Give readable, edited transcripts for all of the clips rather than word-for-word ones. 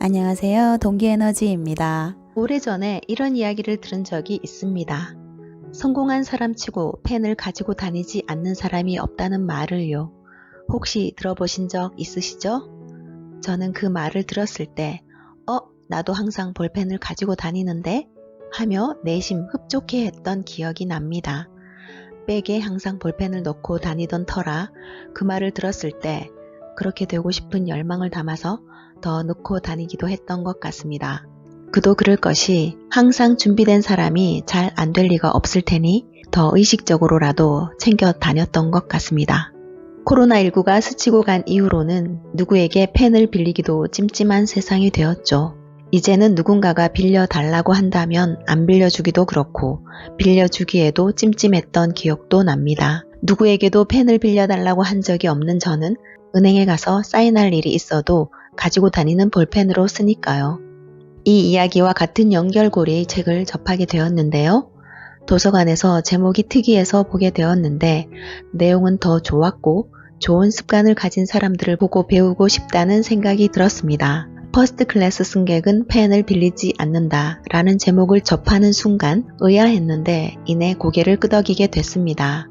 안녕하세요. 동기에너지입니다. 오래전에 이런 이야기를 들은 적이 있습니다. 성공한 사람치고 펜을 가지고 다니지 않는 사람이 없다는 말을요. 혹시 들어보신 적 있으시죠? 저는 그 말을 들었을 때, 나도 항상 볼펜을 가지고 다니는데? 하며 내심 흡족해 했던 기억이 납니다. 백에 항상 볼펜을 넣고 다니던 터라 그 말을 들었을 때 그렇게 되고 싶은 열망을 담아서 더 넣고 다니기도 했던 것 같습니다. 그도 그럴 것이 항상 준비된 사람이 잘 안 될 리가 없을 테니 더 의식적으로라도 챙겨 다녔던 것 같습니다. 코로나19가 스치고 간 이후로는 누구에게 펜을 빌리기도 찜찜한 세상이 되었죠. 이제는 누군가가 빌려달라고 한다면 안 빌려주기도 그렇고 빌려주기에도 찜찜했던 기억도 납니다. 누구에게도 펜을 빌려달라고 한 적이 없는 저는 은행에 가서 사인할 일이 있어도 가지고 다니는 볼펜으로 쓰니까요. 이 이야기와 같은 연결고리의 책을 접하게 되었는데요. 도서관에서 제목이 특이해서 보게 되었는데 내용은 더 좋았고 좋은 습관을 가진 사람들을 보고 배우고 싶다는 생각이 들었습니다. 퍼스트 클래스 승객은 펜을 빌리지 않는다 라는 제목을 접하는 순간 의아했는데 이내 고개를 끄덕이게 됐습니다.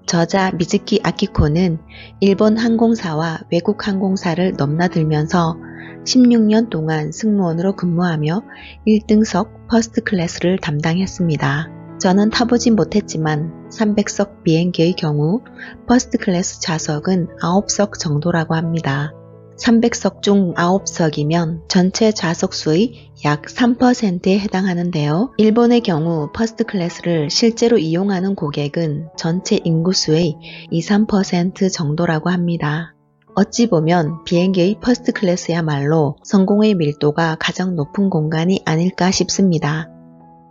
저자 미즈키 아키코는 일본 항공사와 외국 항공사를 넘나들면서 16년 동안 승무원으로 근무하며 1등석 퍼스트 클래스를 담당했습니다. 저는 타보진 못했지만 300석 비행기의 경우 퍼스트 클래스 좌석은 9석 정도라고 합니다. 300석 중 9석이면 전체 좌석 수의 약 3%에 해당하는데요. 일본의 경우 퍼스트 클래스를 실제로 이용하는 고객은 전체 인구수의 2~3% 정도라고 합니다. 어찌 보면 비행기의 퍼스트 클래스야말로 성공의 밀도가 가장 높은 공간이 아닐까 싶습니다.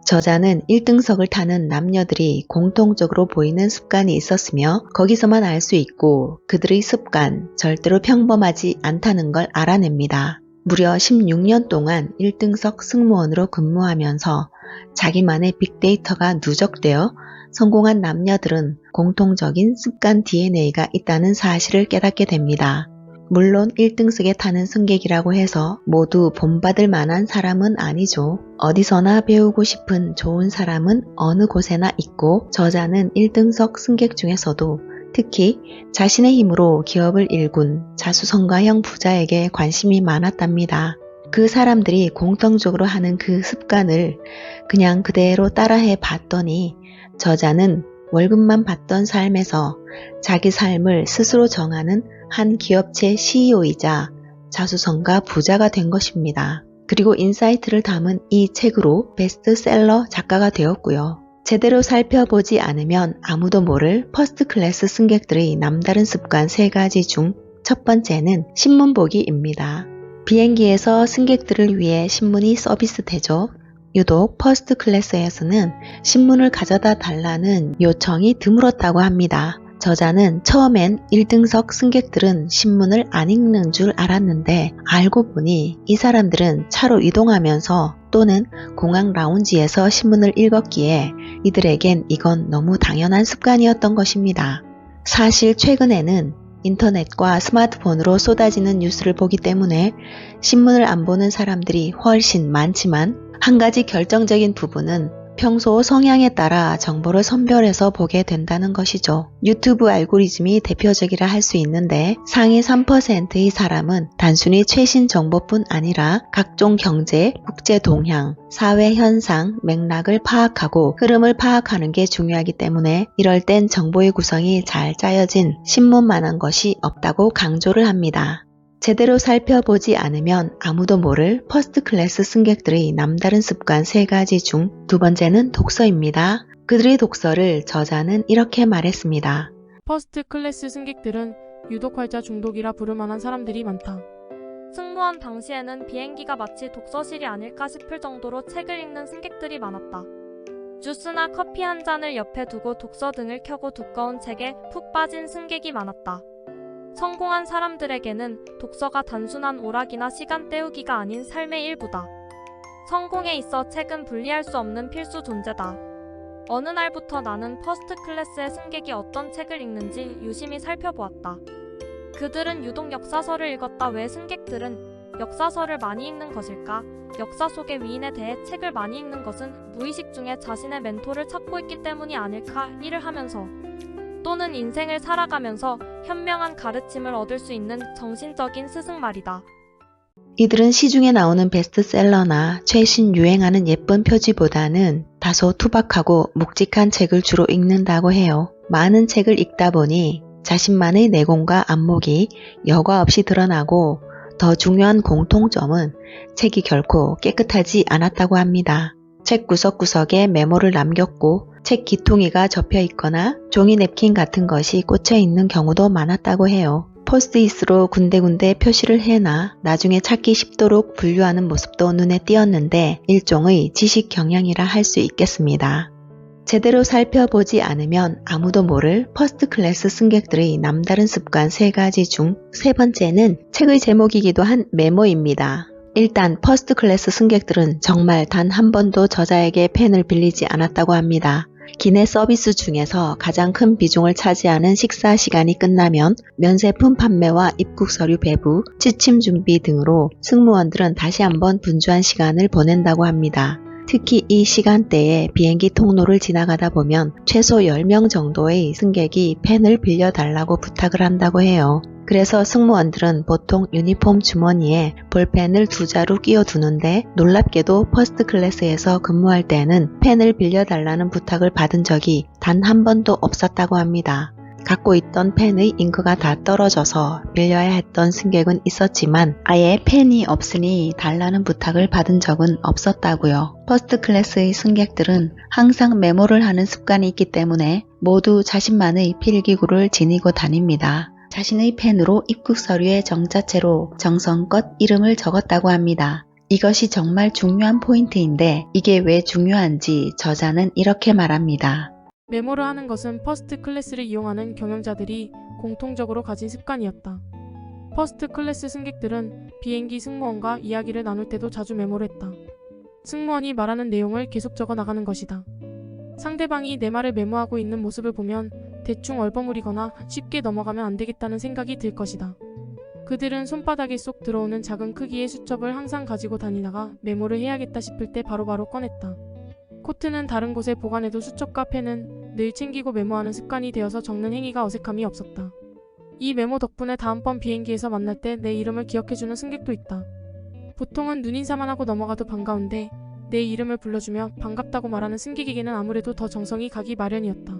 저자는 1등석을 타는 남녀들이 공통적으로 보이는 습관이 있었으며 거기서만 알 수 있고 그들의 습관, 절대로 평범하지 않다는 걸 알아냅니다. 무려 16년 동안 1등석 승무원으로 근무하면서 자기만의 빅데이터가 누적되어 성공한 남녀들은 공통적인 습관 DNA가 있다는 사실을 깨닫게 됩니다. 물론 1등석에 타는 승객이라고 해서 모두 본받을 만한 사람은 아니죠. 어디서나 배우고 싶은 좋은 사람은 어느 곳에나 있고 저자는 1등석 승객 중에서도 특히 자신의 힘으로 기업을 일군 자수성가형 부자에게 관심이 많았답니다. 그 사람들이 공통적으로 하는 그 습관을 그냥 그대로 따라해 봤더니 저자는 월급만 받던 삶에서 자기 삶을 스스로 정하는 한 기업체 CEO이자 자수성가 부자가 된 것입니다. 그리고 인사이트를 담은 이 책으로 베스트셀러 작가가 되었고요. 제대로 살펴보지 않으면 아무도 모를 퍼스트 클래스 승객들의 남다른 습관 3가지 중 첫 번째는 신문 보기입니다. 비행기에서 승객들을 위해 신문이 서비스되죠. 유독 퍼스트 클래스에서는 신문을 가져다 달라는 요청이 드물었다고 합니다. 저자는 처음엔 1등석 승객들은 신문을 안 읽는 줄 알았는데 알고 보니 이 사람들은 차로 이동하면서 또는 공항 라운지에서 신문을 읽었기에 이들에겐 이건 너무 당연한 습관이었던 것입니다. 사실 최근에는 인터넷과 스마트폰으로 쏟아지는 뉴스를 보기 때문에 신문을 안 보는 사람들이 훨씬 많지만 한 가지 결정적인 부분은 평소 성향에 따라 정보를 선별해서 보게 된다는 것이죠. 유튜브 알고리즘이 대표적이라 할 수 있는데 상위 3%의 사람은 단순히 최신 정보뿐 아니라 각종 경제, 국제 동향, 사회 현상, 맥락을 파악하고 흐름을 파악하는 게 중요하기 때문에 이럴 땐 정보의 구성이 잘 짜여진 신문만한 것이 없다고 강조를 합니다. 제대로 살펴보지 않으면 아무도 모를 퍼스트 클래스 승객들의 남다른 습관 3가지 중 두 번째는 독서입니다. 그들의 독서를 저자는 이렇게 말했습니다. 퍼스트 클래스 승객들은 유독 활자 중독이라 부를 만한 사람들이 많다. 승무원 당시에는 비행기가 마치 독서실이 아닐까 싶을 정도로 책을 읽는 승객들이 많았다. 주스나 커피 한 잔을 옆에 두고 독서 등을 켜고 두꺼운 책에 푹 빠진 승객이 많았다. 성공한 사람들에게는 독서가 단순한 오락이나 시간 때우기가 아닌 삶의 일부다. 성공에 있어 책은 분리할 수 없는 필수 존재다. 어느 날부터 나는 퍼스트 클래스의 승객이 어떤 책을 읽는지 유심히 살펴보았다. 그들은 유독 역사서를 읽었다. 왜 승객들은 역사서를 많이 읽는 것일까? 역사 속의 위인에 대해 책을 많이 읽는 것은 무의식 중에 자신의 멘토를 찾고 있기 때문이 아닐까? 일을 하면서 또는 인생을 살아가면서 현명한 가르침을 얻을 수 있는 정신적인 스승 말이다. 이들은 시중에 나오는 베스트셀러나 최신 유행하는 예쁜 표지보다는 다소 투박하고 묵직한 책을 주로 읽는다고 해요. 많은 책을 읽다 보니 자신만의 내공과 안목이 여과 없이 드러나고 더 중요한 공통점은 책이 결코 깨끗하지 않았다고 합니다. 책 구석구석에 메모를 남겼고 책 기통이가 접혀 있거나 종이 냅킨 같은 것이 꽂혀 있는 경우도 많았다고 해요. 포스트잇으로 군데군데 표시를 해놔 나중에 찾기 쉽도록 분류하는 모습도 눈에 띄었는데 일종의 지식 경향이라 할 수 있겠습니다. 제대로 살펴보지 않으면 아무도 모를 퍼스트 클래스 승객들의 남다른 습관 3가지 중 3번째는 책의 제목이기도 한 메모입니다. 일단 퍼스트 클래스 승객들은 정말 단 한 번도 저자에게 펜을 빌리지 않았다고 합니다. 기내 서비스 중에서 가장 큰 비중을 차지하는 식사 시간이 끝나면 면세품 판매와 입국 서류 배부, 취침 준비 등으로 승무원들은 다시 한번 분주한 시간을 보낸다고 합니다. 특히 이 시간대에 비행기 통로를 지나가다 보면 최소 10명 정도의 승객이 펜을 빌려달라고 부탁을 한다고 해요. 그래서 승무원들은 보통 유니폼 주머니에 볼펜을 2자루 끼워두는데 놀랍게도 퍼스트 클래스에서 근무할 때는 펜을 빌려달라는 부탁을 받은 적이 단 한 번도 없었다고 합니다. 갖고 있던 펜의 잉크가 다 떨어져서 빌려야 했던 승객은 있었지만 아예 펜이 없으니 달라는 부탁을 받은 적은 없었다고요. 퍼스트 클래스의 승객들은 항상 메모를 하는 습관이 있기 때문에 모두 자신만의 필기구를 지니고 다닙니다. 자신의 펜으로 입국 서류에 정자체로 정성껏 이름을 적었다고 합니다. 이것이 정말 중요한 포인트인데 이게 왜 중요한지 저자는 이렇게 말합니다. 메모를 하는 것은 퍼스트 클래스를 이용하는 경영자들이 공통적으로 가진 습관이었다. 퍼스트 클래스 승객들은 비행기 승무원과 이야기를 나눌 때도 자주 메모를 했다. 승무원이 말하는 내용을 계속 적어 나가는 것이다. 상대방이 내 말을 메모하고 있는 모습을 보면 대충 얼버무리거나 쉽게 넘어가면 안 되겠다는 생각이 들 것이다. 그들은 손바닥에 쏙 들어오는 작은 크기의 수첩을 항상 가지고 다니다가 메모를 해야겠다 싶을 때 바로바로 꺼냈다. 코트는 다른 곳에 보관해도 수첩과 펜은 늘 챙기고 메모하는 습관이 되어서 적는 행위가 어색함이 없었다. 이 메모 덕분에 다음번 비행기에서 만날 때 내 이름을 기억해주는 승객도 있다. 보통은 눈인사만 하고 넘어가도 반가운데 내 이름을 불러주며 반갑다고 말하는 승객에게는 아무래도 더 정성이 가기 마련이었다.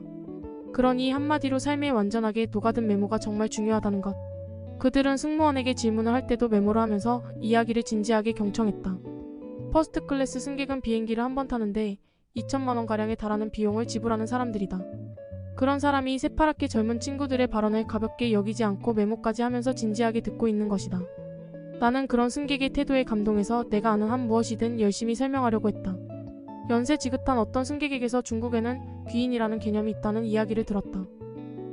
그러니 한마디로 삶에 완전하게 녹아든 메모가 정말 중요하다는 것. 그들은 승무원에게 질문을 할 때도 메모를 하면서 이야기를 진지하게 경청했다. 퍼스트 클래스 승객은 비행기를 한 번 타는데 2천만 원가량에 달하는 비용을 지불하는 사람들이다. 그런 사람이 새파랗게 젊은 친구들의 발언을 가볍게 여기지 않고 메모까지 하면서 진지하게 듣고 있는 것이다. 나는 그런 승객의 태도에 감동해서 내가 아는 한 무엇이든 열심히 설명하려고 했다. 연세 지긋한 어떤 승객에게서 중국에는 귀인이라는 개념이 있다는 이야기를 들었다.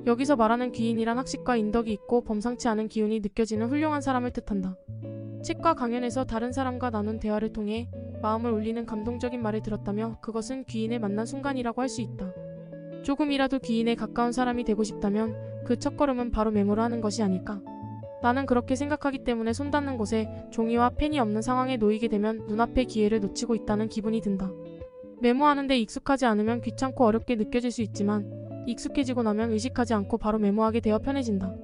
여기서 말하는 귀인이란 학식과 인덕이 있고 범상치 않은 기운이 느껴지는 훌륭한 사람을 뜻한다. 책과 강연에서 다른 사람과 나눈 대화를 통해 마음을 울리는 감동적인 말을 들었다며 그것은 귀인을 만난 순간이라고 할 수 있다. 조금이라도 귀인에 가까운 사람이 되고 싶다면 그 첫걸음은 바로 메모를 하는 것이 아닐까. 나는 그렇게 생각하기 때문에 손 닿는 곳에 종이와 펜이 없는 상황에 놓이게 되면 눈앞의 기회를 놓치고 있다는 기분이 든다. 메모하는데 익숙하지 않으면 귀찮고 어렵게 느껴질 수 있지만 익숙해지고 나면 의식하지 않고 바로 메모하게 되어 편해진다.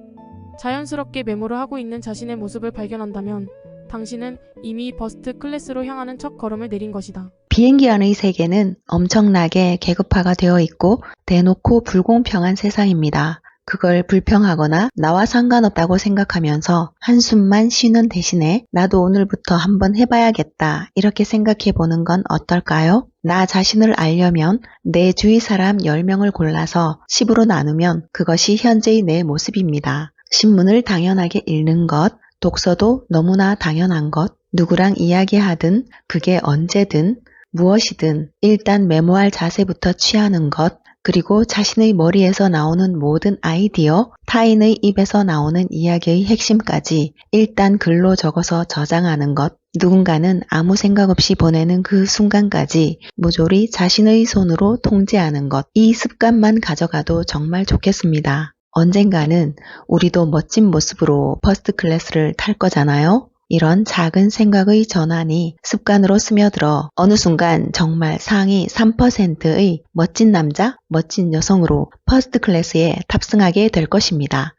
자연스럽게 메모를 하고 있는 자신의 모습을 발견한다면 당신은 이미 퍼스트 클래스로 향하는 첫 걸음을 내린 것이다. 비행기 안의 세계는 엄청나게 계급화가 되어 있고 대놓고 불공평한 세상입니다. 그걸 불평하거나 나와 상관없다고 생각하면서 한숨만 쉬는 대신에 나도 오늘부터 한번 해봐야겠다 이렇게 생각해 보는 건 어떨까요? 나 자신을 알려면 내 주위 사람 10명을 골라서 10으로 나누면 그것이 현재의 내 모습입니다. 신문을 당연하게 읽는 것, 독서도 너무나 당연한 것, 누구랑 이야기하든 그게 언제든 무엇이든 일단 메모할 자세부터 취하는 것, 그리고 자신의 머리에서 나오는 모든 아이디어, 타인의 입에서 나오는 이야기의 핵심까지 일단 글로 적어서 저장하는 것, 누군가는 아무 생각 없이 보내는 그 순간까지 모조리 자신의 손으로 통제하는 것, 이 습관만 가져가도 정말 좋겠습니다. 언젠가는 우리도 멋진 모습으로 퍼스트 클래스를 탈 거잖아요. 이런 작은 생각의 전환이 습관으로 스며들어 어느 순간 정말 상위 3%의 멋진 남자, 멋진 여성으로 퍼스트 클래스에 탑승하게 될 것입니다.